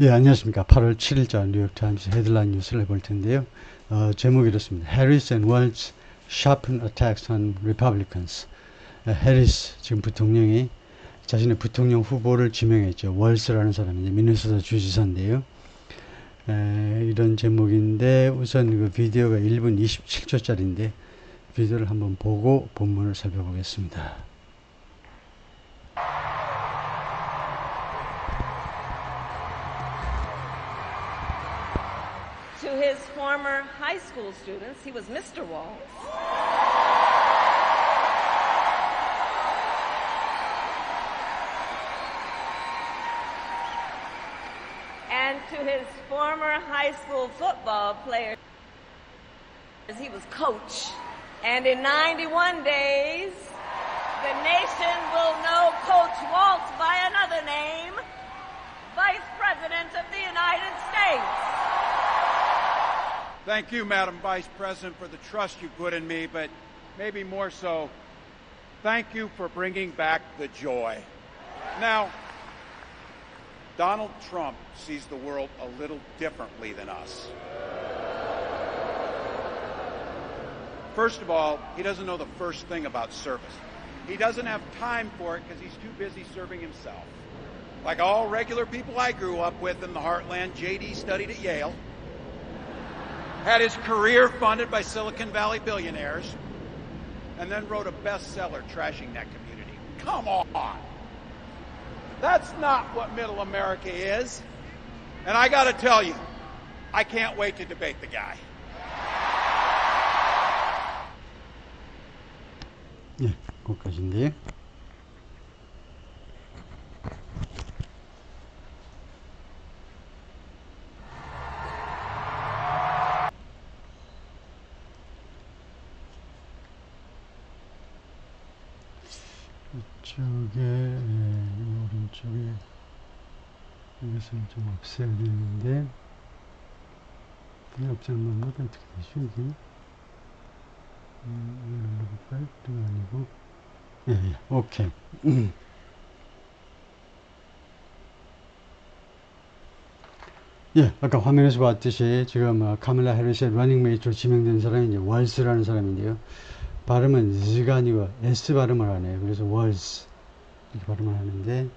예, 안녕하십니까. 8월 7일자 뉴욕타임스 헤드라인 뉴스를 해볼 텐데요. 제목이 이렇습니다. Harris and Walz sharpen attacks on Republicans. 해리스 지금 부통령이 자신의 부통령 후보를 지명했죠. 월스라는 사람이 미네소타 주지사인데요. 이런 제목인데 우선 그 비디오가 1분 27초짜리인데 비디오를 한번 보고 본문을 살펴보겠습니다. To his former high school students, he was Mr. Walz. And to his former high school football players, he was coach. And in 91 days, the nation will know Coach Walz by another name, Vice President of the United States. Thank you, Madam Vice President, for the trust you put in me, but maybe more so, thank you for bringing back the joy. Now, Donald Trump sees the world a little differently than us. First of all, he doesn't know the first thing about service. He doesn't have time for it because he's too busy serving himself. Like all regular people I grew up with in the heartland, J.D. studied at Yale, had his career funded by Silicon Valley billionaires, and then wrote a bestseller trashing that community. Come on! That's not what middle America is. And I gotta tell you, I can't wait to debate the guy. 예, 거기까지인데요. 이쪽에 오른쪽에 이것을 좀 없애야 되는데 없애는 방법 어떻게 되죠 이게? 눌러볼까요? 그거 아니고 예, 오케이. 예, 아까 화면에서 봤듯이 지금 카밀라 해리스의 러닝메이트로 지명된 사람이 이제 월스라는 사람인데요. 발음은 Z가 아니고 S 발음을 하네요. 그래서 월스 이렇게 발음을 하는데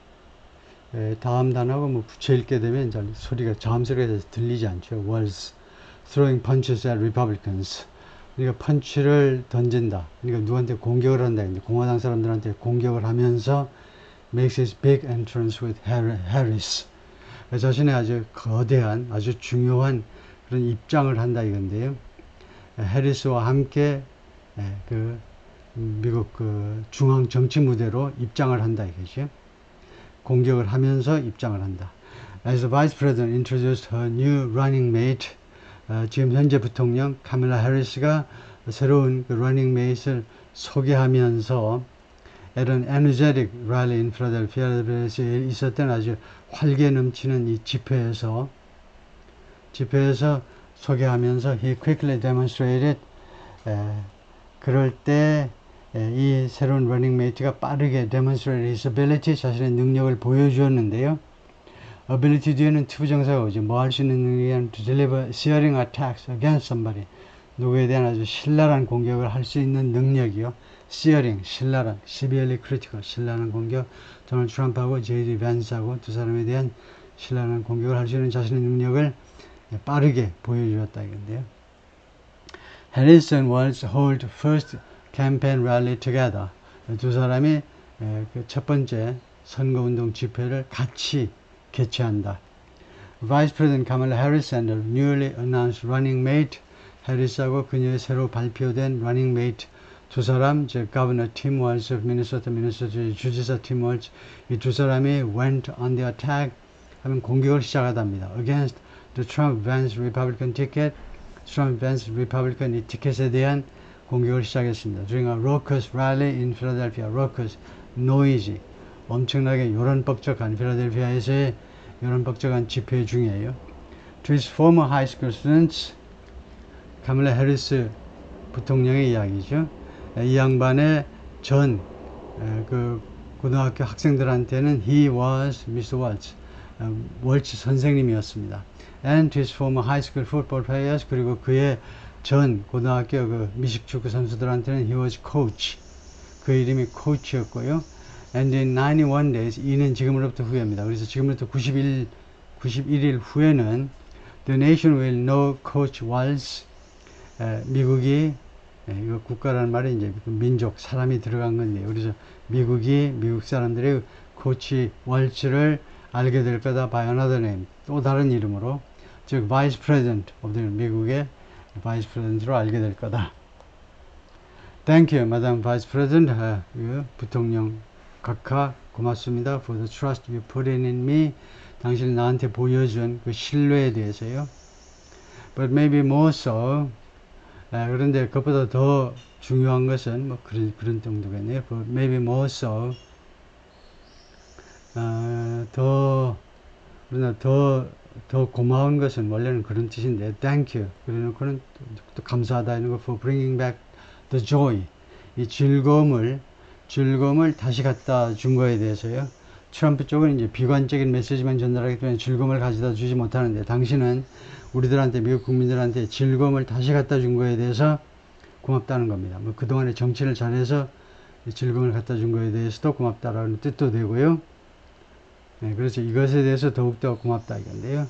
다음 단어가 뭐 붙여 읽게 되면 잘 소리가 자음소리가 돼서 들리지 않죠. 월스 throwing punches at Republicans. 그러니까 펀치를 던진다. 그러니까 누구한테 공격을 한다. 공화당 사람들한테 공격을 하면서 makes his big entrance with Harris. 자신의 아주 거대한 아주 중요한 그런 입장을 한다 이건데요. 해리스와 함께 그 미국 그 중앙 정치 무대로 입장을 한다 이거죠. 공격을 하면서 입장을 한다. As the Vice President introduced her new running mate, 지금 현재 부통령 카밀라 해리스가 새로운 그 러닝 메이트를 소개하면서 at an energetic rally in Philadelphia에서 있었던 아주 활기 넘치는 이 집회에서 소개하면서 he quickly demonstrated 그럴 때 이 새로운 러닝 메이트가 빠르게 demonstrate his ability, 자신의 능력을 보여주었는데요. ability 뒤에는 투부정사가 오죠. 뭐 할 수 있는 능력이 to deliver searing attacks against somebody. 누구에 대한 아주 신랄한 공격을 할 수 있는 능력이요. searing, 신랄한, severely critical, 신랄한 공격. 도널드 트럼프하고 J.D. 밴스하고 두 사람에 대한 신랄한 공격을 할 수 있는 자신의 능력을 빠르게 보여주었다 이건데요. Harris and Walz hold first campaign rally together. 두 사람이 그 첫 번째 선거운동 집회를 같이 개최한다. Vice President Kamala Harris and her newly announced running mate, 해리스하고 그녀의 새로 발표된 running mate 두 사람, 즉 Governor Tim Walz of 미네소타 주지사 Tim Walz, 이 두 사람이 went on the attack 하면 공격을 시작하답니다. Against the Trump-Vance Republican ticket, Trump-Vance Republican 이 티켓에 대한 공격을 시작했습니다. During a raucous rally in Philadelphia, raucous, noisy, 엄청나게 요란벅적한 필라델피아에서의 요란벅적한 집회 중이에요. To his former high school students, 카밀라 해리스 부통령의 이야기죠. 이 양반의 전 그 고등학교 학생들한테는 he was Mr. Walz. 월치 선생님이었습니다. And to his former high school football players, 그리고 그의 전 고등학교 그 미식축구 선수들한테는 he was coach. 그 이름이 코치였고요. And in 91 days, 이는 지금으로부터 후에입니다. 그래서 지금부터 91일 후에는 the nation will know Coach Walz. 미국이 이거 국가라는 말이 이제 민족, 사람이 들어간 건데요. 그래서 미국이 미국 사람들이 코치 월츠를 알게 될 거다. by another name. 또 다른 이름으로, 즉 vice president of the 미국의 vice president로 알게 될 거다. Thank you, Madam Vice President. 부통령 각하 고맙습니다. For the trust you put in me. 당신이 나한테 보여준 그 신뢰에 대해서요. But maybe more so. 그런데 그것보다 더 중요한 것은 뭐 그런 정도겠네요. But maybe more so. 더 고마운 것은 원래는 그런 뜻인데, thank you. 그래놓고는 또 감사하다 이런 거 for bringing back the joy. 이 즐거움을 다시 갖다 준 거에 대해서요. 트럼프 쪽은 이제 비관적인 메시지만 전달하기 때문에 즐거움을 가져다 주지 못하는데, 당신은 우리들한테, 미국 국민들한테 즐거움을 다시 갖다 준 거에 대해서 고맙다는 겁니다. 뭐 그동안에 정치를 잘해서 즐거움을 갖다 준 거에 대해서도 고맙다라는 뜻도 되고요. 그래서 이것에 대해서 더욱더 고맙다 이건데요.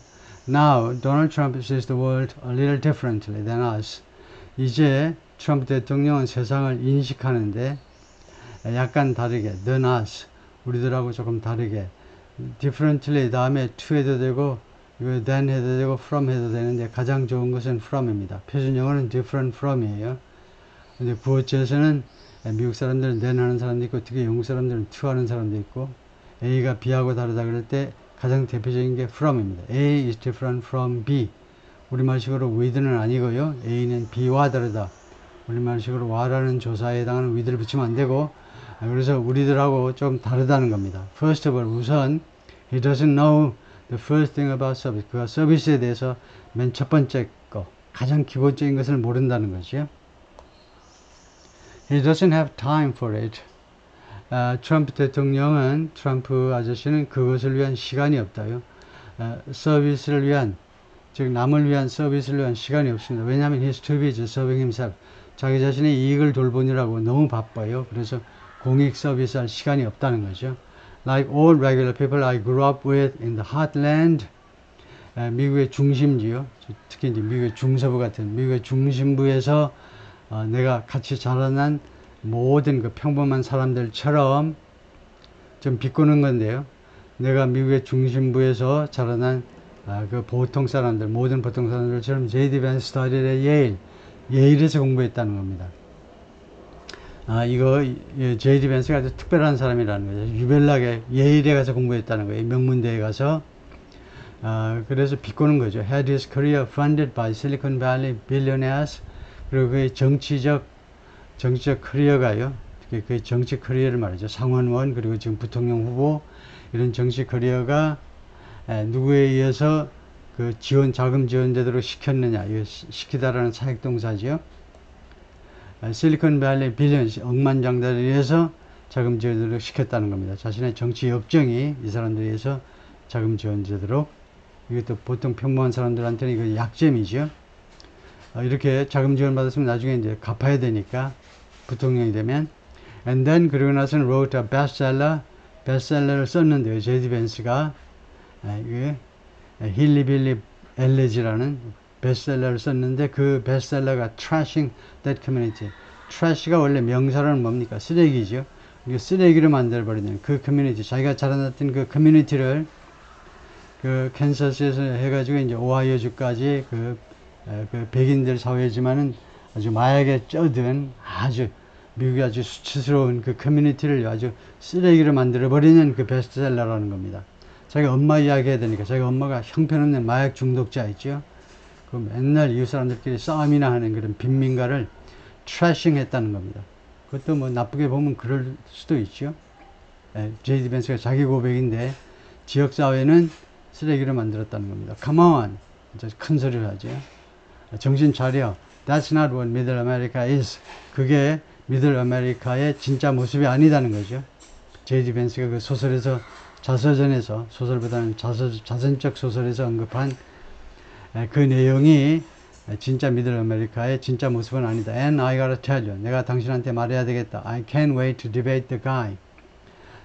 Now, Donald Trump sees the world a little differently than us. 이제 트럼프 대통령은 세상을 인식하는데 약간 다르게, than us. 우리들하고 조금 다르게. differently 다음에 to 해도 되고, 이거 than 해도 되고, from 해도 되는데 가장 좋은 것은 from입니다. 표준 영어는 different from이에요. 근데 구어체에서는 미국 사람들은 than 하는 사람도 있고, 특히 영국 사람들은 to 하는 사람도 있고, A가 B하고 다르다 그럴 때 가장 대표적인 게 from입니다. A is different from B. 우리말식으로 with는 아니고요. A는 B와 다르다. 우리말식으로 와라는 조사에 해당하는 with를 붙이면 안 되고, 그래서 우리들하고 좀 다르다는 겁니다. First of all, 우선 he doesn't know the first thing about service. 그가 서비스에 대해서 맨 첫 번째 거, 가장 기본적인 것을 모른다는 거죠. He doesn't have time for it. 트럼프 대통령은, 트럼프 아저씨는 그것을 위한 시간이 없다요. 서비스를 위한, 즉 남을 위한 서비스를 위한 시간이 없습니다. 왜냐하면 he's too busy serving himself. 자기 자신의 이익을 돌보느라고 너무 바빠요. 그래서 공익 서비스 할 시간이 없다는 거죠. Like all regular people I grew up with in the heartland. 미국의 중심지요. 특히 이제 미국의 중서부 같은 미국의 중심부에서 내가 같이 자라난 모든 그 평범한 사람들처럼 좀 비꼬는 건데요. 내가 미국의 중심부에서 자라난 그 보통 사람들, 모든 보통 사람들처럼 J.D. Vance studied 예일에서 공부했다는 겁니다. 이거 J.D. Vance가 아주 특별한 사람이라는 거죠. 유별나게 예일에 가서 공부했다는 거예요. 명문대에 가서. 그래서 비꼬는 거죠. Had his career funded by Silicon Valley billionaires. 그리고 그의 정치적 커리어가요. 그 정치 커리어를 말이죠. 상원의원, 그리고 지금 부통령 후보, 이런 정치 커리어가 누구에 의해서 그 자금 지원 제도로 시켰느냐, 시키다라는 사역동사지요. 실리콘밸리 빌리언, 억만장자들에 의해서 자금 지원 제도로 시켰다는 겁니다. 자신의 정치 역정이 이 사람들에 의해서 자금 지원 제도로. 이것도 보통 평범한 사람들한테는 이거 약점이죠. 이렇게 자금 지원 받았으면 나중에 이제 갚아야 되니까, 부통령이 되면. And then, 그러고 나서는 wrote a 베스트셀러를 썼는데요. J.D. Vance가 힐리빌리 엘레지라는 베스트셀러를 썼는데, 그 베스트셀러가 Trashing That Community. Trash가 원래 명사로는 뭡니까? 쓰레기죠. 쓰레기로 만들어버리는 그 커뮤니티, 자기가 자라났던 그 커뮤니티를 그 캔서스에서 해가지고 이제 오하이오주까지 그 백인들 사회지만은 아주 마약에 쩌든 미국이 아주 수치스러운 그 커뮤니티를 아주 쓰레기로 만들어버리는 그 베스트셀러라는 겁니다. 자기 엄마 이야기 해야 되니까, 자기 엄마가 형편없는 마약 중독자 있죠. 그 맨날 이웃 사람들끼리 싸움이나 하는 그런 빈민가를 트래싱 했다는 겁니다. 그것도 뭐 나쁘게 보면 그럴 수도 있죠. J.D. Vance가 자기 고백인데, 지역사회는 쓰레기로 만들었다는 겁니다. Come on! 큰 소리를 하죠. 정신 차려. That's not what Middle America is. 그게 미들 아메리카의 진짜 모습이 아니다는 거죠. J.D. Vance가 그 소설에서 자서전에서, 소설보다는 자선적 소설에서 언급한 그 내용이 진짜 미들 아메리카의 진짜 모습은 아니다. And I gotta tell you, 내가 당신한테 말해야 되겠다. I can't wait to debate the guy.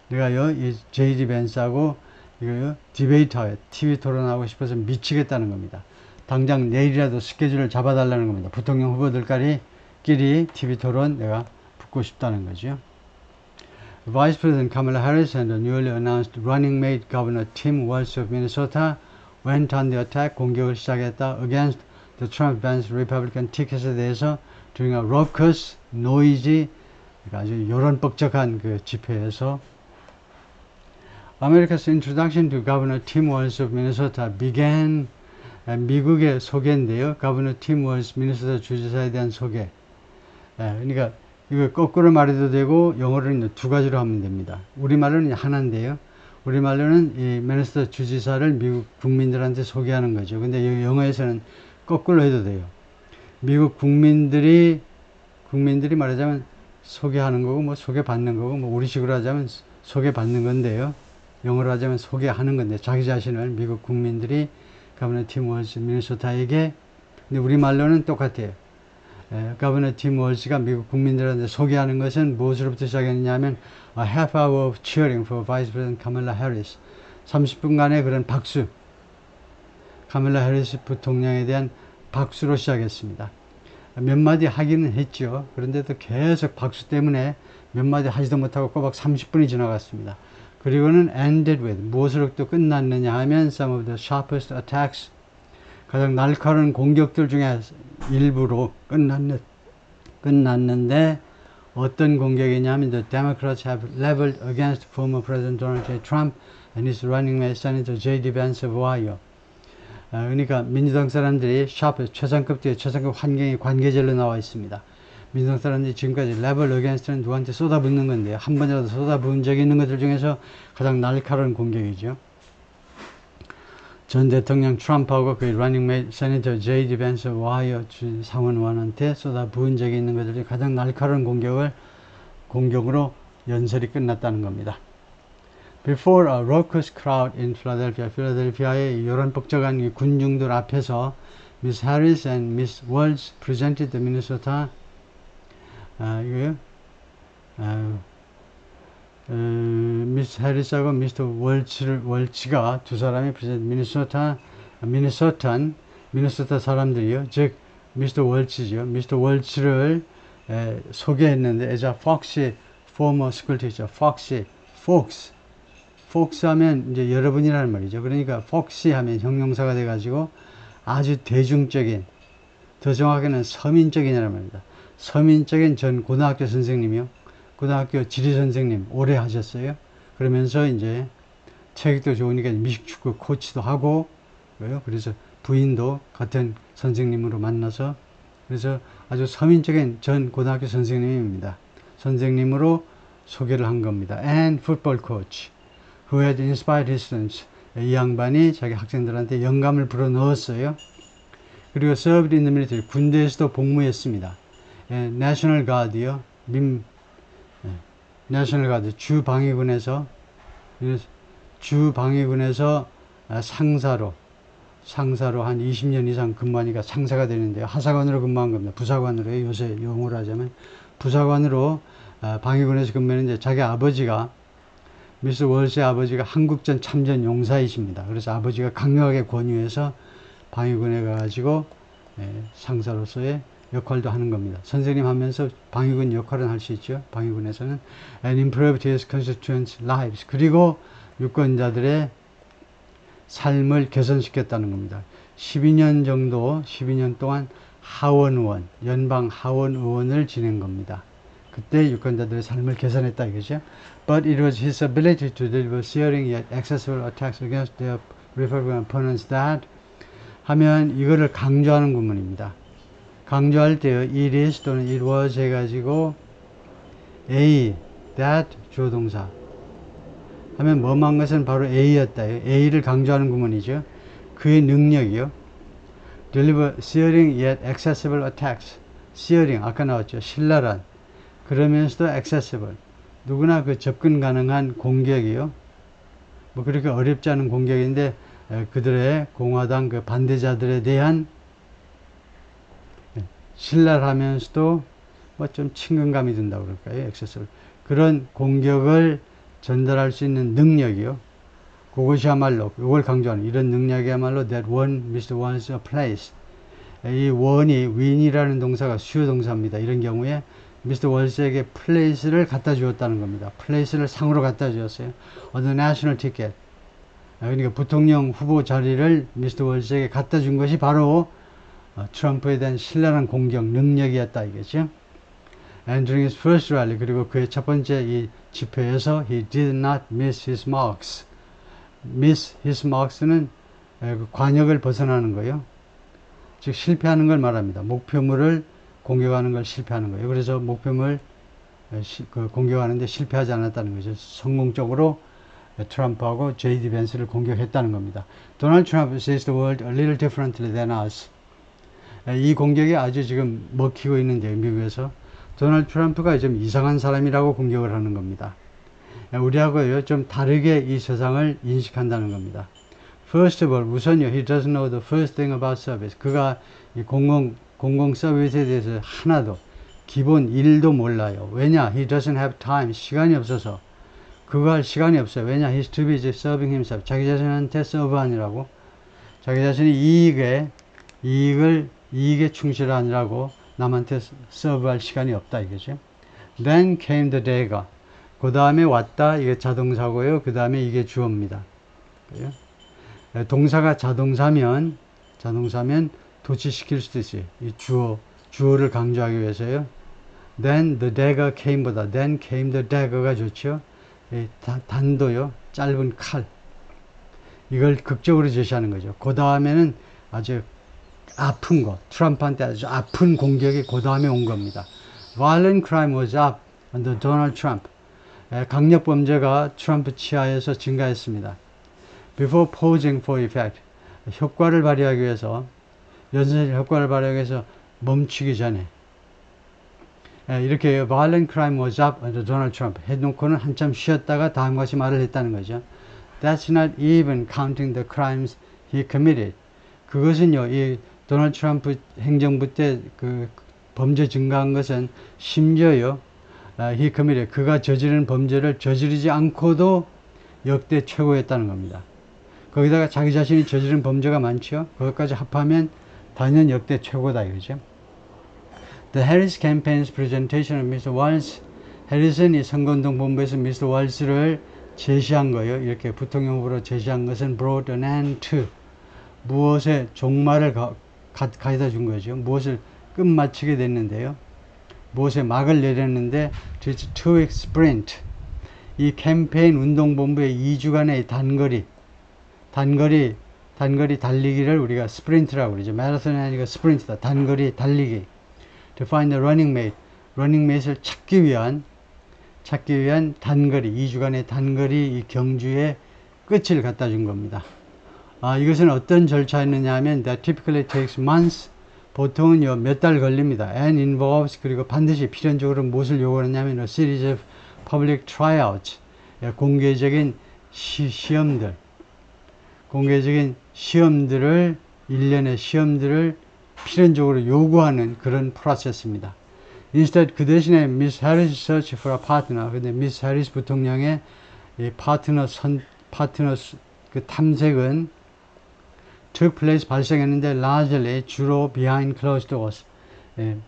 내가요, 이 J.D. 벤스하고 이거 디베이터에 TV 토론하고 싶어서 미치겠다는 겁니다. 당장 내일이라도 스케줄을 잡아달라는 겁니다. 부통령 후보들끼리 TV 토론 내가 붙고 싶다는 거죠. Vice President Kamala Harris and the newly announced running mate Governor Tim Walz of Minnesota went on the attack, 공격을 시작했다, against the Trump-Vance Republican ticket에 대해서 during a raucous, noisy, 아주 여론뻑적한 그 집회에서 America's introduction to Governor Tim Walz of Minnesota began. 미국의 소개인데요. Governor Tim Walz, 미네소타 주지사에 대한 소개. 그러니까 이거 거꾸로 말해도 되고 영어로는 두 가지로 하면 됩니다. 우리말로는 하나인데요. 우리말로는 이 미네소타 주지사를 미국 국민들한테 소개하는 거죠. 근데 영어에서는 거꾸로 해도 돼요. 미국 국민들이 말하자면 소개하는 거고 뭐 소개받는 거고 뭐 우리식으로 하자면 소개받는 건데요. 영어로 하자면 소개하는 건데 자기 자신을 미국 국민들이 가버너 팀 월즈 미네소타에게, 근데 우리말로는 똑같아요. 가버너 팀 월즈가 미국 국민들한테 소개하는 것은 무엇으로부터 시작했냐면 a half hour of cheering for Vice President Kamala Harris. 30분간의 그런 박수, 카밀라 해리스 부통령에 대한 박수로 시작했습니다. 몇 마디 하기는 했죠. 그런데도 계속 박수 때문에 몇 마디 하지도 못하고 꼬박 30분이 지나갔습니다. 그리고는 ended with, 무엇으로 또 끝났느냐 하면 some of the sharpest attacks, 가장 날카로운 공격들 중에 일부로 끝났는데 어떤 공격이냐 하면 the Democrats have leveled against former President Donald J. Trump and his running mate Senator J.D. Vance of Ohio. 그러니까 민주당 사람들이 최상급 뒤에 최상급 환경이 관계절로 나와 있습니다. 민주당 사람들이 지금까지 level against는 누구한테 쏟아붓는 건데요. 한 번이라도 쏟아부은 적이 있는 것들 중에서 가장 날카로운 공격이죠. 전 대통령 트럼프하고 그 러닝메이트 세네터 J.D. 벤스 오하이오 주 상원의원한테 쏟아부은 적이 있는 것들 중에 가장 날카로운 공격으로 연설이 끝났다는 겁니다. Before a raucous crowd in Philadelphia, 필라델피아의 여론뻑적한 군중들 앞에서 Miss Harris and Miss Walz presented the Minnesota 미스 해리스하고 미스터 월츠가 두 사람이 미네소타 사람들이요. 즉 미스터 월츠죠. 미스터 월츠를 소개했는데 as a foxy former school teacher, fox 하면 이제 여러분이라는 말이죠. 그러니까 foxy 하면 형용사가 돼가지고 아주 대중적인, 더 정확하게는 서민적인이라는 말입니다. 서민적인 전 고등학교 선생님이요. 고등학교 지리 선생님 오래 하셨어요. 그러면서 이제 체격도 좋으니까 미식축구 코치도 하고, 그래서 부인도 같은 선생님으로 만나서, 그래서 아주 서민적인 전 고등학교 선생님입니다. 선생님으로 소개를 한 겁니다. And football coach who had inspired his students. 이 양반이 자기 학생들한테 영감을 불어넣었어요. 그리고 served in the military. 군대에서도 복무했습니다. National Guard이요. National Guard, 주방위군에서 상사로 한 20년 이상 근무하니까 상사가 되는데요. 하사관으로 근무한 겁니다. 부사관으로요. 요새 용어로 하자면 부사관으로 방위군에서 근무했는데 자기 아버지가, 미스 월스의 아버지가 한국전 참전 용사이십니다. 그래서 아버지가 강력하게 권유해서 방위군에 가가지고 상사로서의 역할도 하는 겁니다. 선생님 하면서 방위군 역할은 할 수 있죠. 방위군에서는 and improved his constituents' lives. 그리고 유권자들의 삶을 개선시켰다는 겁니다. 12년 동안 하원의원, 연방 하원의원을 지낸 겁니다. 그때 유권자들의 삶을 개선했다 이거죠. But it was his ability to deliver searing yet accessible attacks against their Republican opponents that 하면 이거를 강조하는 구문입니다. 강조할 때요, it is 또는 it was 해가지고 that 조동사 하면 뭐만 것은 바로 A였다. A를 강조하는 구문이죠. 그의 능력이요. deliver searing yet accessible attacks. searing 아까 나왔죠. 신랄한 그러면서도 accessible 누구나 그 접근 가능한 공격이요. 뭐 그렇게 어렵지 않은 공격인데 그들의 공화당 그 반대자들에 대한 신랄하면서도 뭐 좀 친근감이 든다고 그럴까요? 액세스를. 그런 공격을 전달할 수 있는 능력이요. 그것이야말로, 이걸 강조하는 이런 능력이야말로 that won Mr. Walls a place. 이 won이 win이라는 동사가 수요 동사입니다. 이런 경우에 Mr. Wals에게 place를 갖다 주었다는 겁니다. place를 상으로 갖다 주었어요. on the national ticket. 그러니까 부통령 후보 자리를 Mr. Wals에게 갖다 준 것이 바로 트럼프에 대한 신랄한 공격 능력이었다 이거죠. And during his first rally, 그리고 그의 첫 번째 이 집회에서 he did not miss his marks. miss his marks는 관역을 벗어나는 거예요. 즉 실패하는 걸 말합니다. 목표물을 공격하는 걸 실패하는 거예요. 그래서 목표물 공격하는데 실패하지 않았다는 거죠. 성공적으로 트럼프하고 J.D. 벤스를 공격했다는 겁니다. Donald Trump sees the world a little differently than us. 이 공격이 아주 지금 먹히고 있는데요. 미국에서. 도널드 트럼프가 좀 이상한 사람이라고 공격을 하는 겁니다. 우리하고요, 좀 다르게 이 세상을 인식한다는 겁니다. First of all, 우선요, he doesn't know the first thing about service. 그가 이 공공 서비스에 대해서 하나도, 기본 1도 몰라요. 왜냐? He doesn't have time. 시간이 없어서. 그거 할 시간이 없어요. 왜냐? He's too busy serving himself. 자기 자신한테 서브하느라고. 자기 자신이 이익에 충실하느라고 남한테 서브할 시간이 없다 이거죠. Then came the dagger. 그 다음에 왔다. 이게 자동사고요. 그 다음에 이게 주어입니다. 동사가 자동사면 도치시킬 수도 있어요. 이 주어를 강조하기 위해서요. Then the dagger came보다 then came the dagger가 좋죠. 단도요. 짧은 칼. 이걸 극적으로 제시하는 거죠. 그 다음에는 아주 아픈 거, 트럼프한테 아주 아픈 공격이 그 다음에 온 겁니다. Violent crime was up under Donald Trump. 강력 범죄가 트럼프 치하에서 증가했습니다. Before posing for effect. 효과를 발휘하기 위해서, 연쇄 효과를 발휘하기 위해서 멈추기 전에. 이렇게 Violent crime was up under Donald Trump. 해놓고는 한참 쉬었다가 다음과 같이 말을 했다는 거죠. That's not even counting the crimes he committed. 그것은요, 이 도널드 트럼프 행정부 때 그 범죄 증가한 것은 심지어요, he committed, 그가 저지른 범죄를 저지르지 않고도 역대 최고였다는 겁니다. 거기다가 자기 자신이 저지른 범죄가 많죠. 그것까지 합하면 단연 역대 최고다 이거죠. The Harris campaign's presentation of Mr. Walz. 해리슨이 선거운동 본부에서 Mr. Walz를 제시한 거예요. 이렇게 부통령 후보로 제시한 것은 brought an end to. 무엇에 종말을 가져다 준 거죠. 무엇을 끝마치게 됐는데요. 무엇에 막을 내렸는데 two-week sprint. 이 캠페인 운동본부의 2주간의 단거리 달리기를 우리가 스프린트라고 그러죠. 마라톤이 아니고 스프린트다. 단거리 달리기. To find the running mate. running mate을 찾기 위한 단거리, 2주간의 단거리 이 경주의 끝을 갖다 준 겁니다. 이것은 어떤 절차였느냐 하면 that typically takes months. 보통은요, 몇 달 걸립니다. and involves, 그리고 반드시 필연적으로 무엇을 요구하느냐면 a series of public tryouts. 공개적인 시험들을, 일련의 시험들을 필연적으로 요구하는 그런 프로세스입니다. Instead, 그 대신에 Miss Harris search for a partner. 근데 Miss Harris 부통령의 이 파트너 그 탐색은 took place 발생했는데 largely 주로 behind closed doors.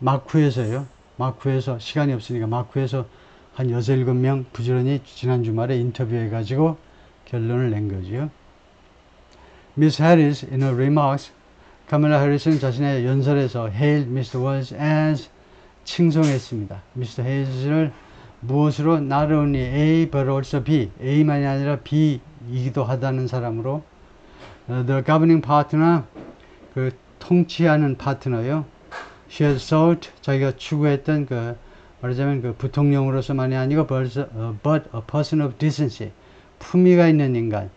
마쿠에서요. 마쿠에서 시간이 없으니까 마쿠에서 한 6-7명 부지런히 지난 주말에 인터뷰해 가지고 결론을 낸 거죠. Miss Harris in her remarks, 카멜라 해리스는 자신의 연설에서 hailed Mr. Walz as 칭송했습니다. Mr. Hayes를 무엇으로 not only A but also B, A만이 아니라 B이기도 하다는 사람으로 the governing partner, 그 통치하는 파트너요. She had sought, 자기가 추구했던 그 말하자면 그 부통령으로서만이 아니고 but a person of decency, 품위가 있는 인간.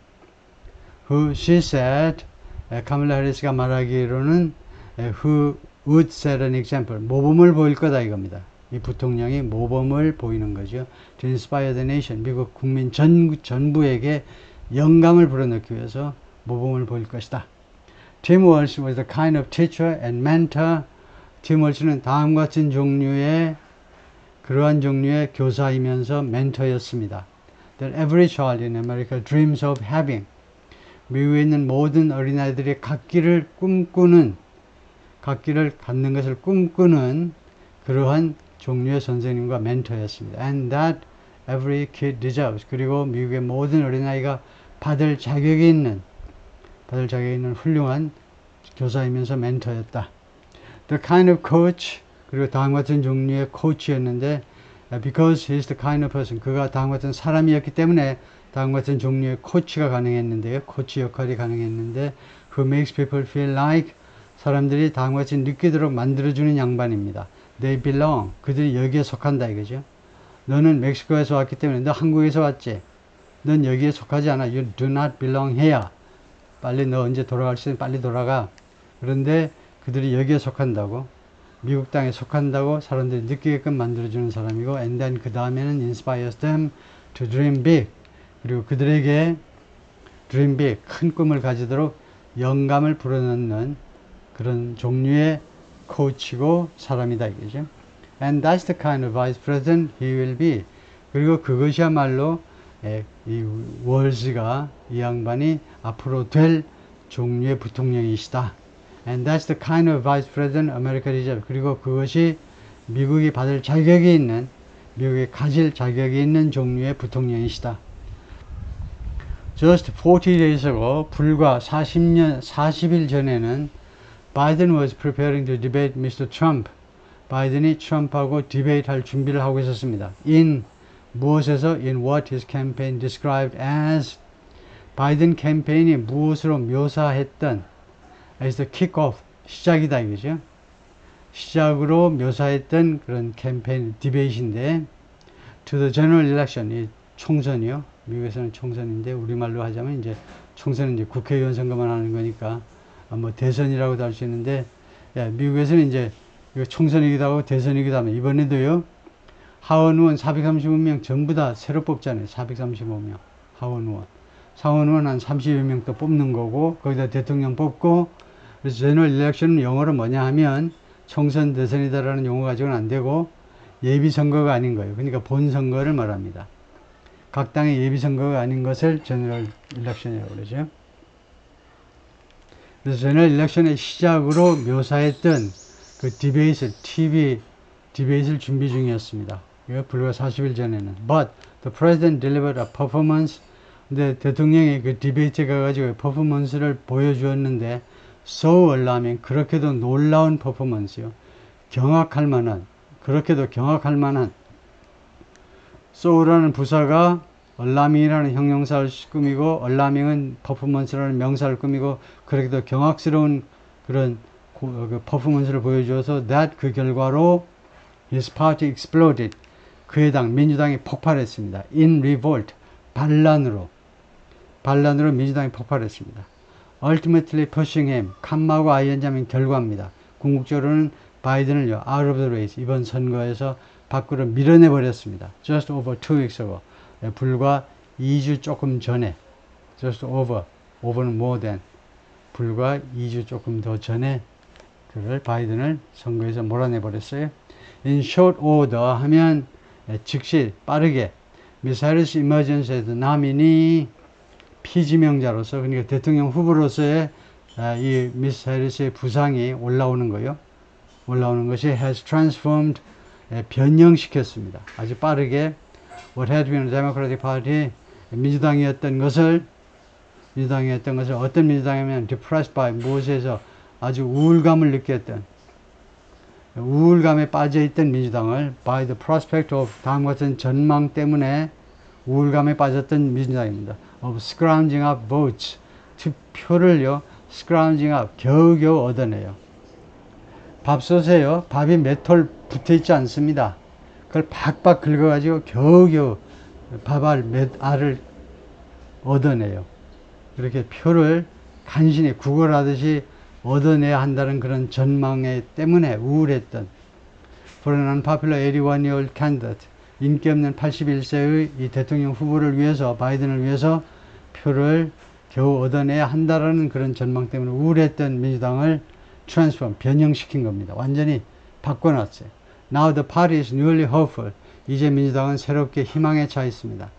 Who she said, 카밀라 해리스가 말하기로는 who would set an example, 모범을 보일 거다 이겁니다. 이 부통령이 모범을 보이는 거죠. To inspire the nation, 미국 국민 전부에게 영감을 불어넣기 위해서 모범을 보일 것이다. Tim Walsh was the kind of teacher and mentor. Tim Walsh는 다음과 같은 종류의 그러한 종류의 교사이면서 멘토였습니다. That every child in America dreams of having. 미국에 있는 모든 어린아이들이 각기를 갖는 것을 꿈꾸는 그러한 종류의 선생님과 멘토였습니다. And that every kid deserves. 그리고 미국의 모든 어린아이가 받을 자격이 있는 훌륭한 교사이면서 멘토였다. The kind of coach. 그리고 다음과 같은 종류의 코치였는데 because he is the kind of person. 그가 다음과 같은 사람이었기 때문에 다음과 같은 종류의 코치가 가능했는데요. 코치 역할이 가능했는데 who makes people feel like. 사람들이 다음과 같이 느끼도록 만들어주는 양반입니다. They belong. 그들이 여기에 속한다 이거죠. 너는 멕시코에서 왔기 때문에 너 한국에서 왔지. 넌 여기에 속하지 않아. You do not belong here. 빨리 너 언제 돌아갈 수 있으면 빨리 돌아가. 그런데 그들이 여기에 속한다고. 미국 땅에 속한다고 사람들이 느끼게끔 만들어주는 사람이고 and then 그 다음에는 inspires them to dream big. 그리고 그들에게 dream big, 큰 꿈을 가지도록 영감을 불어넣는 그런 종류의 코치고 사람이다 이거죠. And that's the kind of vice president he will be. 그리고 그것이야말로 이 월즈가 이 양반이 앞으로 될 종류의 부통령이시다. And that's the kind of vice president America deserves. 그리고 그것이 미국이 받을 자격이 있는, 미국이 가질 자격이 있는 종류의 부통령이시다. Just 40 days ago, 불과 40일 전에는 Biden was preparing to debate Mr. Trump. 바이든이 트럼프하고 디베이트 할 준비를 하고 있었습니다. 무엇에서? In what his campaign described as. 바이든 캠페인이 무엇으로 묘사했던 as the kick-off, 시작이다 이거죠. 시작으로 묘사했던 그런 캠페인 디베이트인데 to the general election, 이 총선이요. 미국에서는 총선인데 우리말로 하자면 이제 총선은 이제 국회의원 선거만 하는 거니까 뭐 대선이라고도 할 수 있는데 미국에서는 이제 총선이기도 하고 대선이기도 하면 이번에도요. 하원 의원 435명 전부 다 새로 뽑잖아요. 435명 하원 의원. 상원 의원 한 30여 명 또 뽑는 거고 거기다 대통령 뽑고 그래서 제너럴 일렉션은 영어로 뭐냐 하면 총선 대선이다라는 용어 가지고는 안 되고 예비선거가 아닌 거예요. 그러니까 본선거를 말합니다. 각 당의 예비선거가 아닌 것을 제너럴 일렉션이라고 그러죠. 그래서 제너럴 일렉션의 시작으로 묘사했던 그 디베이트를 TV 디베이트를 준비 중이었습니다. 이거 불과 40일 전에는. But the president delivered a performance. 근데 대통령이 그 디베이트에 가가지고 퍼포먼스를 보여주었는데 so alarming, 그렇게도 놀라운 퍼포먼스요. 경악할 만한, 그렇게도 경악할 만한. so라는 부사가 alarming이라는 형용사를 꾸미고 alarming은 퍼포먼스라는 명사를 꾸미고 그렇게도 경악스러운 그런 그 퍼포먼스를 보여주어서 that 그 결과로 his party exploded. 그의 당 민주당이 폭발했습니다. in revolt, 반란으로 민주당이 폭발했습니다. ultimately pushing him, 칸마고 IN자면 결과입니다. 궁극적으로는 바이든을요, out of the race, 이번 선거에서 밖으로 밀어내 버렸습니다. just over 2 weeks ago, 불과 2주 조금 전에, just over는 more than, 불과 2주 조금 더 전에 그를 바이든을 선거에서 몰아내 버렸어요. in short order 하면 즉시 빠르게 미스 해리스 emergency에서 남인이 피지명자로서, 그러니까 대통령 후보로서의 이 미스 해리스의 부상이 올라오는 거요. 올라오는 것이 has transformed, 변형시켰습니다. 아주 빠르게 what had been a Democratic Party, 민주당이었던 것을 어떤 민주당이면 depressed by, 무엇에서 아주 우울감을 느꼈던, 우울감에 빠져있던 민주당을 by the prospect of, 다음과 같은 전망 때문에 우울감에 빠졌던 민주당입니다. of scrounging up votes, 투표를요, scrounging up, 겨우겨우 얻어내요. 밥솥에요, 밥이 몇 톨 붙어있지 않습니다. 그걸 박박 긁어가지고 겨우겨우 몇 알을 얻어내요. 그렇게 표를 간신히 구걸하듯이 얻어내야 한다는 그런 전망에 때문에 우울했던 for an unpopular 81-year-old candidate, 인기 없는 81세의 이 대통령 후보를 위해서, 바이든을 위해서 표를 겨우 얻어내야 한다라는 그런 전망 때문에 우울했던 민주당을 변형시킨 겁니다. 완전히 바꿔놨어요. Now the party is newly hopeful. 이제 민주당은 새롭게 희망에 차 있습니다.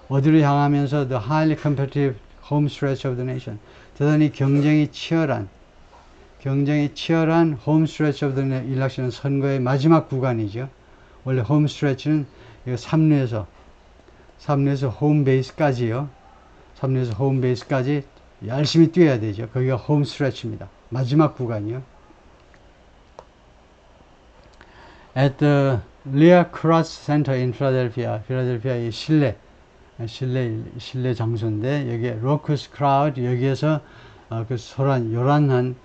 어디로 향하면서 the highly competitive home stretch of the nation. 대단히 경쟁이 치열한 home stretch of the election은 선거의 마지막 구간이죠. 원래 home stretch는 3루에서 홈 베이스까지요. 3루에서 홈 베이스까지 열심히 뛰어야 되죠. 거기가 홈 스트레치입니다. 마지막 구간이요. At the Lear Cross Center in Philadelphia, 필라델피아의 실내 장소인데 여기에 raucous crowd, 여기에서 그 요란한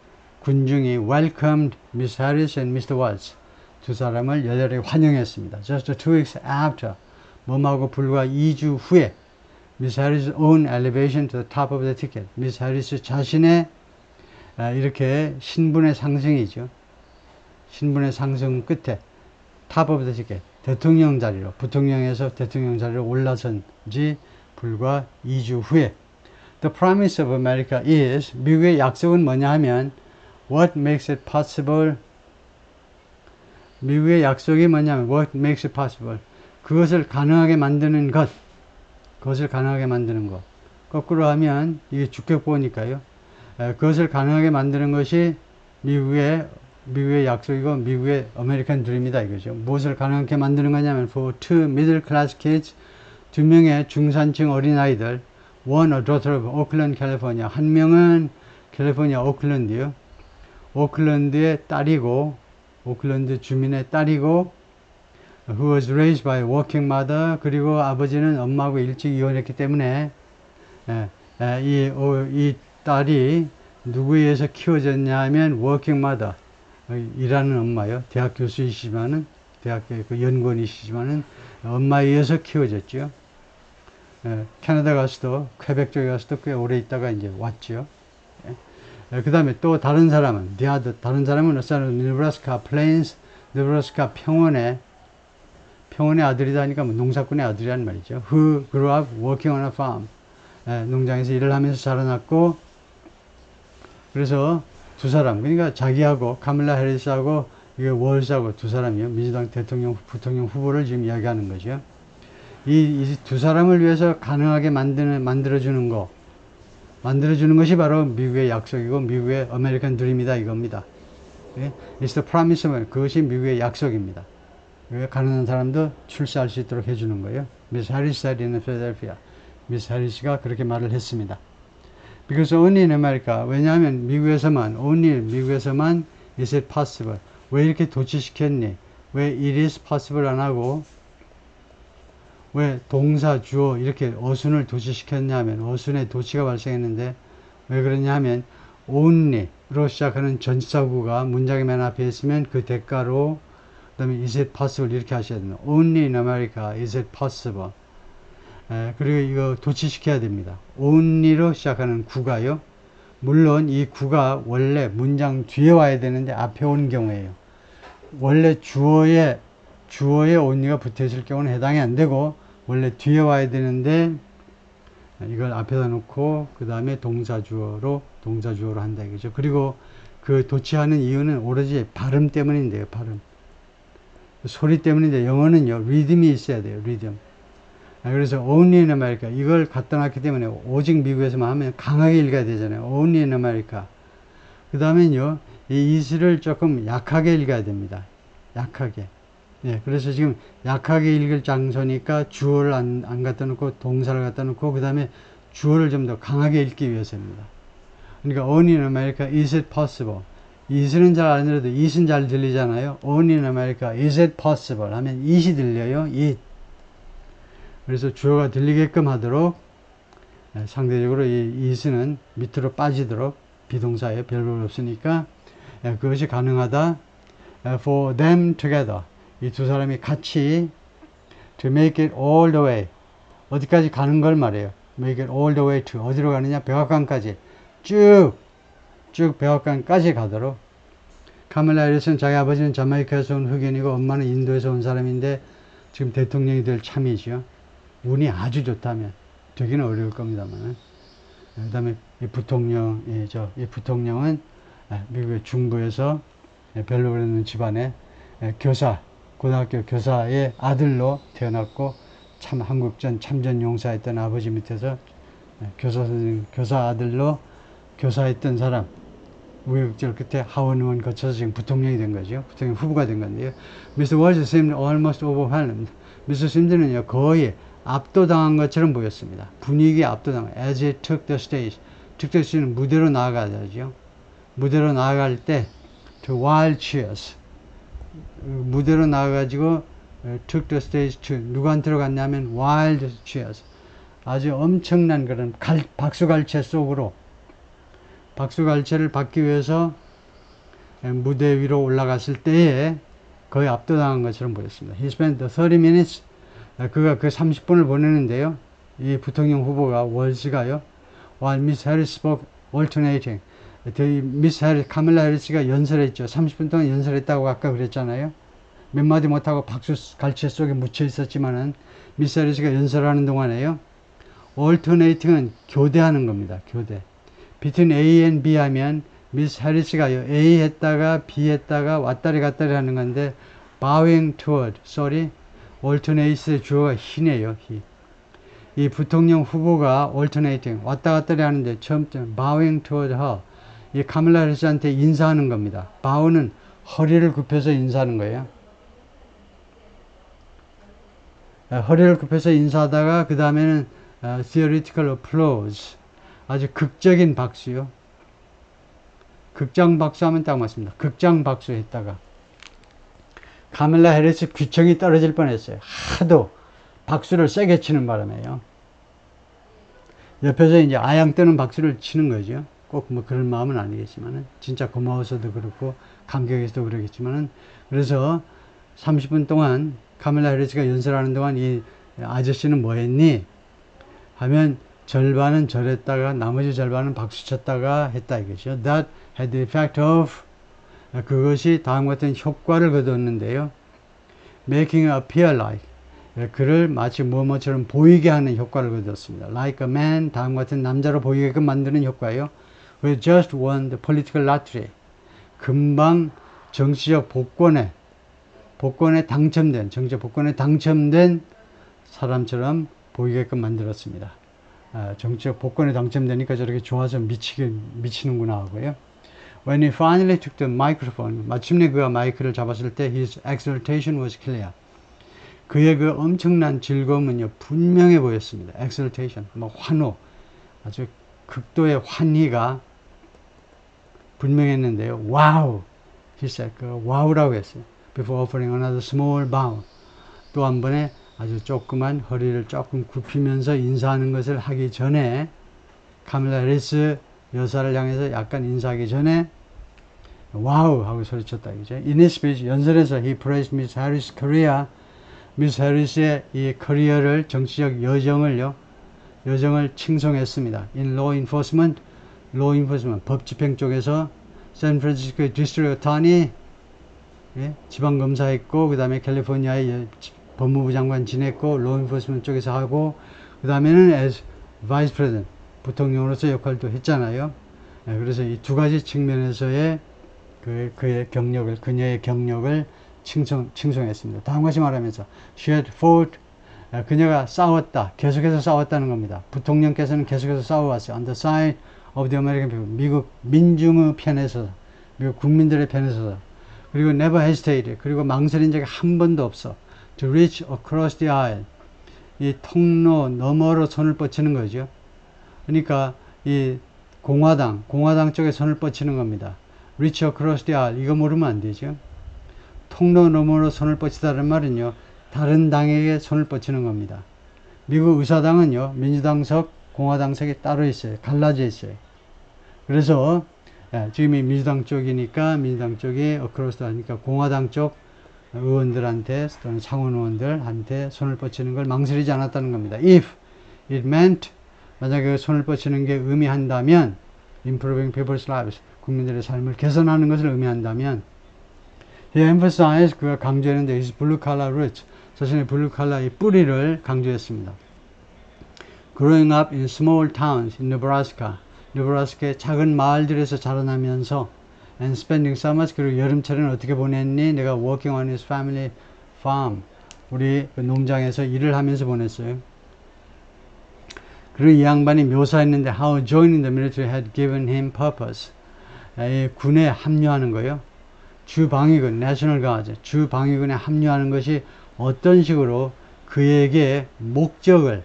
군중이 welcomed Miss Harris and Mr. Walz, 두 사람을 열렬히 환영했습니다. Just 2 weeks after, 몸하고 불과 2주 후에 Miss Harris' own elevation to the top of the ticket. Miss Harris 자신의 이렇게 신분의 상승이죠. 신분의 상승 끝에 top of the ticket, 대통령 자리로, 부통령에서 대통령 자리로 올라선 지 불과 2주 후에 The promise of America is, 미국의 약속은 뭐냐 하면 What makes it possible? 미국의 약속이 뭐냐면 What makes it possible? 그것을 가능하게 만드는 것. 그것을 가능하게 만드는 것. 거꾸로 하면 이게 주격보니까요. 그것을 가능하게 만드는 것이 미국의 약속이고 미국의 아메리칸 드림이다 이거죠. 무엇을 가능하게 만드는 거냐면 for 2 middle class kids, 2명의 중산층 어린아이들, one a daughter of Oakland, California. 한 명은 캘리포니아 오클랜드요. 오클랜드의 딸이고, 오클랜드 주민의 딸이고, who was raised by a working mother. 그리고 아버지는 엄마하고 일찍 이혼했기 때문에 이 딸이 누구에 의해서 키워졌냐 하면 working mother, 일하는 엄마요. 대학 교수이시지만은, 대학교 그 연구원이시지만은 엄마에 의해서 키워졌죠. 캐나다 가서도, 퀘벡 쪽에 가서도 꽤 오래 있다가 이제 왔죠. 그 다음에 또 다른 사람은, 다른 사람은 네브라스카 플레인스, 네브라스카 평원의 아들이다 하니까 뭐 농사꾼의 아들이란 말이죠. Who grew up working on a farm. 농장에서 일을 하면서 자라났고, 그래서 두 사람, 그러니까 자기하고 카밀라 해리스하고 이게 월스하고 두 사람이요. 민주당 대통령, 부통령 후보를 지금 이야기하는 거죠. 이 두 사람을 위해서 가능하게 만들어주는 것이 바로 미국의 약속이고 미국의 아메리칸 드림이다 이겁니다. It's the promise of, 그것이 미국의 약속입니다. 가난한 사람도 출세할 수 있도록 해주는 거예요. Miss Harris said in Philadelphia. 미스 해리스가 그렇게 말을 했습니다. Because only in America, 왜냐하면 미국에서만 is it possible. 왜 이렇게 도치시켰니? 왜 it is possible 안 하고 왜 동사, 주어 이렇게 어순을 도치시켰냐 하면 어순에 도치가 발생했는데 왜 그러냐 하면 only로 시작하는 전치사구가 문장의 맨 앞에 있으면 그 대가로 그 다음에 is it possible 이렇게 하셔야 됩니다. Only in America is it possible. 그리고 이거 도치시켜야 됩니다. only로 시작하는 구가요. 물론 이 구가 원래 문장 뒤에 와야 되는데 앞에 온 경우에요. 원래 주어에 only가 붙어 있을 경우는 해당이 안 되고 원래 뒤에 와야 되는데 이걸 앞에다 놓고 그 다음에 동사주어로 한다 이거죠. 그리고 그 도치하는 이유는 오로지 발음 때문인데요. 발음. 소리 때문인데 영어는요. 리듬이 있어야 돼요. 리듬. 그래서 only in America 이걸 갖다 놨기 때문에 오직 미국에서만 하면 강하게 읽어야 되잖아요. only in America. 그 다음에는요. 이 is를 조금 약하게 읽어야 됩니다. 약하게. 예, 그래서 지금 약하게 읽을 장소니까 주어를 안 갖다 놓고 동사를 갖다 놓고 그 다음에 주어를 좀 더 강하게 읽기 위해서입니다. 그러니까 only in America is it possible. is는 잘 안 들어도 it은 잘 들리잖아요. only in America is it possible 하면 it이 들려요. it. 그래서 주어가 들리게끔 하도록 상대적으로 이 it은 밑으로 빠지도록 비동사에 별볼 없으니까 그것이 가능하다. for them together. 이 두 사람이 같이 to make it all the way 어디까지 가는 걸 말해요. make it all the way to 어디로 가느냐 백악관까지 쭉 백악관까지 가도록. 카밀라 해리스는 자기 아버지는 자메이카에서 온 흑인이고 엄마는 인도에서 온 사람인데 지금 대통령이 될 참이죠. 운이 아주 좋다면 되기는 어려울 겁니다만. 그 다음에 이 부통령이죠. 이 부통령은 미국의 중부에서 별로 그러는 집안의 교사, 고등학교 교사의 아들로 태어났고, 참 한국전 참전 용사했던 아버지 밑에서 교사 아들로 교사했던 사람, 우여곡절 끝에 하원 의원 거쳐서 지금 부통령이 된 거죠. 부통령 후보가 된 건데요. Mr. Walsh seemed almost overwhelmed. 미스터 심슨은요, 거의 압도당한 것처럼 보였습니다. 분위기에 압도당한, as he took the stage. took the stage는 무대로 나아가죠. 무대로 나아갈 때, to wild cheers. 무대로 나아가지고, took the stage to, 누구한테로 갔냐면, wild cheers. 아주 엄청난 그런 박수갈채 속으로, 박수갈채를 받기 위해서 무대 위로 올라갔을 때에 거의 압도당한 것처럼 보였습니다. He spent 30 minutes, 그가 그 30분을 보내는데요. 이 부통령 후보가, 월시가요. While Miss Harris spoke alternating. 미스 해리스, 카밀라 해리스가 연설했죠. 30분 동안 연설했다고 아까 그랬잖아요. 몇 마디 못하고 박수갈채 속에 묻혀 있었지만은, 미스 해리스가 연설하는 동안에요. alternating은 교대하는 겁니다. 교대. between A and B 하면 미스 해리스가요, A 했다가 B 했다가 왔다리 갔다리 하는 건데, bowing toward, alternate의 주어가 he네요. he. 이 부통령 후보가 alternating, 왔다 갔다리 하는데, 처음부터 bowing toward her, 이 카밀라 해리스한테 인사하는 겁니다. bow는 허리를 굽혀서 인사하는 거예요. 허리를 굽혀서 인사하다가 그 다음에는 theoretical applause, 아주 극적인 박수요. 극장 박수 하면 딱 맞습니다. 극장 박수 했다가 카밀라 해리스 귀청이 떨어질 뻔했어요. 하도 박수를 세게 치는 바람에요. 옆에서 이제 아양 뜨는 박수를 치는 거죠. 꼭 뭐 그런 마음은 아니겠지만은, 진짜 고마워서도 그렇고 감격해서도 그러겠지만은, 그래서 30분 동안 카밀라 해리스가 연설하는 동안 이 아저씨는 뭐 했니? 하면 절반은 절했다가 나머지 절반은 박수 쳤다가 했다 이거죠. That had the effect of, 그것이 다음과 같은 효과를 거두었는데요. Making it appear like, 그를 마치 뭐뭐처럼 보이게 하는 효과를 거두었습니다. Like a man, 다음과 같은 남자로 보이게끔 만드는 효과예요. We just won the political lottery. 금방 정치적 복권에 당첨된, 정치적 복권에 당첨된 사람처럼 보이게끔 만들었습니다. 정치적 복권에 당첨되니까 저렇게 좋아서 미치는구나 하고요. When he finally took the microphone, 마침내 그가 마이크를 잡았을 때 his exultation was clear. 그의 그 엄청난 즐거움은요, 분명해 보였습니다. exultation, 뭐 환호, 아주 극도의 환희가 분명했는데요. Wow! He said, 그 와우라고 했어요. Before offering another small bow. 또 한 번에 아주 조그만 허리를 조금 굽히면서 인사하는 것을 하기 전에, 카밀라 해리스 여사를 향해서 약간 인사하기 전에 와우 하고 소리쳤다 이거죠. In his speech, 연설에서 he praised Miss Harris' career. 미스 해리스의 이 커리어를, 정치적 여정을 칭송했습니다. In law enforcement, 법 집행 쪽에서 샌프란시스코의 디스트릭 어터니, 지방검사했고, 그 다음에 캘리포니아의 법무부 장관 지냈고, law enforcement 쪽에서 하고, 그 다음에는 as vice president, 부통령으로서 역할도 했잖아요. 그래서 이 두 가지 측면에서의 그녀의 경력을 칭송했습니다. 다음과 같이 말하면서 she had fought, 그녀가 싸웠다, 계속해서 싸웠다는 겁니다. 부통령께서는 계속해서 싸워왔어요. On the side of the American people, 미국 민중의 편에서, 미국 국민들의 편에서. 그리고 never hesitated, 그리고 망설인 적이 한 번도 없어. To reach across the aisle, 이 통로 너머로 손을 뻗치는 거죠. 그러니까 이 공화당 쪽에 손을 뻗치는 겁니다. Reach across the aisle, 이거 모르면 안 되죠. 통로 너머로 손을 뻗치다는 말은요, 다른 당에게 손을 뻗치는 겁니다. 미국 의사당은요, 민주당석, 공화당석이 따로 있어요. 갈라져 있어요. 그래서 지금 이 민주당 쪽이니까 민주당 쪽이 어크로스 하니까 공화당 쪽 의원들한테 또는 상원 의원들한테 손을 뻗치는 걸 망설이지 않았다는 겁니다. If it meant, 만약에 손을 뻗치는 게 의미한다면, improving people's lives, 국민들의 삶을 개선하는 것을 의미한다면, he emphasized, 그가 강조했는데 his blue collar roots, 자신의 블루 칼라의 뿌리를 강조했습니다. growing up in small towns in Nebraska. 네브라스카의 작은 마을들에서 자라나면서 and spending summers 그리고 여름철에는 어떻게 보냈니? 내가 working on his family farm. 우리 그 농장에서 일을 하면서 보냈어요. 그리고 이 양반이 묘사했는데 how joining the military had given him purpose. 이 군에 합류하는 거예요. 주방위군, National Guard, 주방위군에 합류하는 것이 어떤 식으로 그에게 목적을,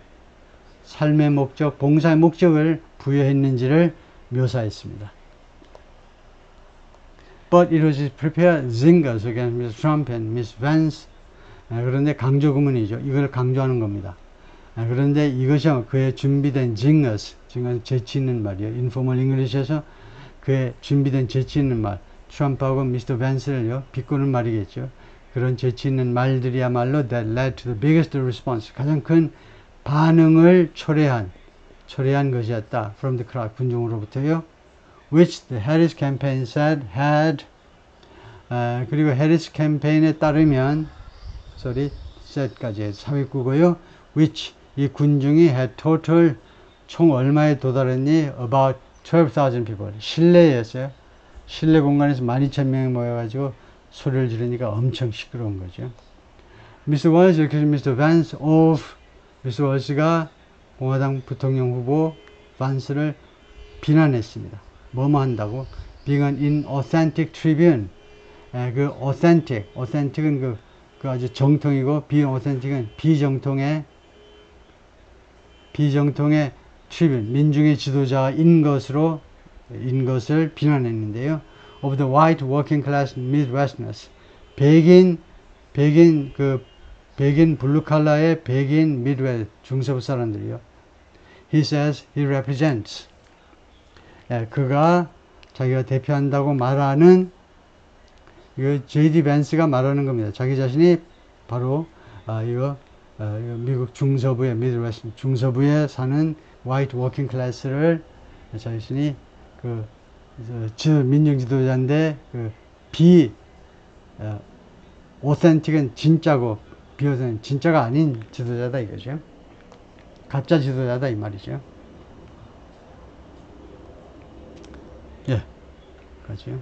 삶의 목적, 봉사의 목적을 부여했는지를 묘사했습니다. But it was prepared zingers against Miss Trump and Miss Vance. 그런데 강조 구문이죠. 이걸 강조하는 겁니다. 그런데 이것이 그의 준비된 zingers, 지금 재치 있는 말이에요. Informal English에서 그의 준비된 재치 있는 말, 트럼프하고 미스터 밴스를요, 비꼬는 말이겠죠. 그런 재치 있는 말들이야말로 that led to the biggest response. 가장 큰 반응을 초래한 것이었다. From the crowd, 군중으로부터요. Which the Harris campaign said had, 그리고 해리스 캠페인에 따르면, said까지 삽입구고요. Which, 이 군중이 had total, 총 얼마에 도달했니? About 12,000 people. 실내였어요. 실내 공간에서 12,000명이 모여가지고 소리를 지르니까 엄청 시끄러운 거죠. Mr. Walsh, 이렇게 Mr. Vance of, Mr. Walsh가 공화당 부통령 후보 반스를 비난했습니다. 뭐뭐 한다고? Being an inauthentic tribune. 그 authentic은 그 아주 정통이고, being authentic은 비정통의 tribune, 민중의 지도자인 것을 비난했는데요. Of the white working class Midwesterners. 백인 블루칼라의 백인 미드웨스트 중서부 사람들이요. He says he represents. 그가 자기가 대표한다고 말하는 이거 J.D. 밴스가 말하는 겁니다. 자기 자신이 바로 이거 미국 중서부의 미드웨스트 중서부에 사는 화이트 워킹 클래스를 자신이 민중 지도자인데 오센틱은 진짜고 비오센틱은 진짜가 아닌 지도자다 이거죠. 가짜 지도자다 이 말이죠. 예, 그렇죠.